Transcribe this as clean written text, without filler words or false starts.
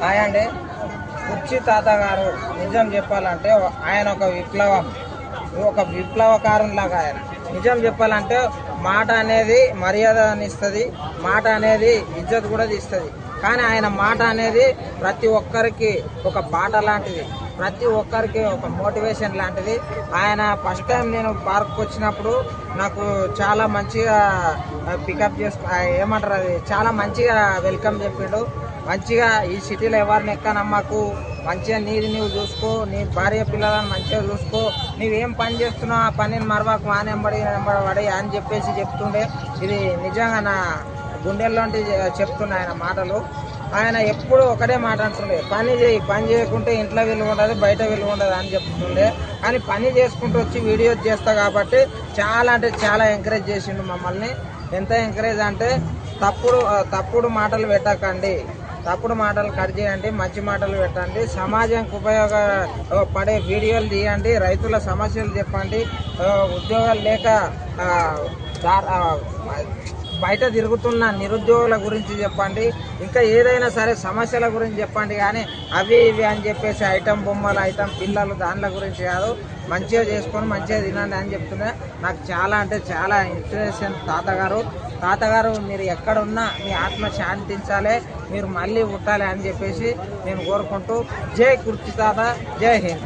Hi అండి. కుర్చీ తాత గారు నిజం చెప్పాలంటే ఆయన ఒక విప్లవకారులాగా ఆయన. నిజం చెప్పాలంటే మాట అనేది మర్యాదనిస్తుంది, మాట అనేది ఇజ్జత్ కూడా తీస్తుంది. కానీ ఆయన మాట అనేది ప్రతి ఒక్కరికి ఒక బాట లాంటిది, ప్రతి ఒక్కరికి ఒక మోటివేషన్ లాంటిది. ఆయన ఫస్ట్ టైం నేను పార్క్కి వచ్చినప్పుడు నాకు చాలా మంచిగా పికప్ ఏమంటారు, అది చాలా మంచిగా వెల్కమ్ చెప్పిండు. మంచిగా ఈ సిటీలో ఎవరిని ఎక్కనమ్మకు, మంచిగా నీది నువ్వు చూసుకో, నీ భార్య పిల్లలను మంచిగా చూసుకో, నువ్వేం పని చేస్తున్నావు ఆ పనిని మరవకు, మానెంబడి అని చెప్పేసి చెప్తుండే. ఇది నిజంగా నా గుండెల్లోంటి చెప్తున్నా ఆయన మాటలు. ఆయన ఎప్పుడు ఒకటే మాట అంటుండే, పని చేయకుంటే ఇంట్లో విలువ ఉండదు, బయట విలువ ఉండదు అని చెప్తుండే. కానీ పని చేసుకుంటూ వచ్చి వీడియోస్ చేస్తా కాబట్టి చాలా అంటే చాలా ఎంకరేజ్ చేసిండు మమ్మల్ని. ఎంత ఎంకరేజ్ అంటే తప్పుడు మాటలు పెట్టకండి, తప్పుడు మాటలు కట్ చేయండి, మంచి మాటలు పెట్టండి, సమాజానికి ఉపయోగపడే వీడియోలు తీయండి, రైతుల సమస్యలు చెప్పండి, ఉద్యోగాలు లేక బయట తిరుగుతున్న నిరుద్యోగుల గురించి చెప్పండి, ఇంకా ఏదైనా సరే సమస్యల గురించి చెప్పండి. కానీ అవి ఇవి అని చెప్పేసి ఐటమ్ బొమ్మలు, ఐటమ్ పిల్లలు దానిల గురించి కాదు. మంచిగా చేసుకొని మంచిగా తినండి అని చెప్తున్నా. నాకు చాలా అంటే చాలా ఇన్స్పిరేషన్ తాతగారు. మీరు ఎక్కడున్నా మీ ఆత్మ శాంతించాలి, మీరు మళ్ళీ పుట్టాలి అని చెప్పేసి నేను కోరుకుంటూ, జై కుర్చీ తాత, జై హింద్.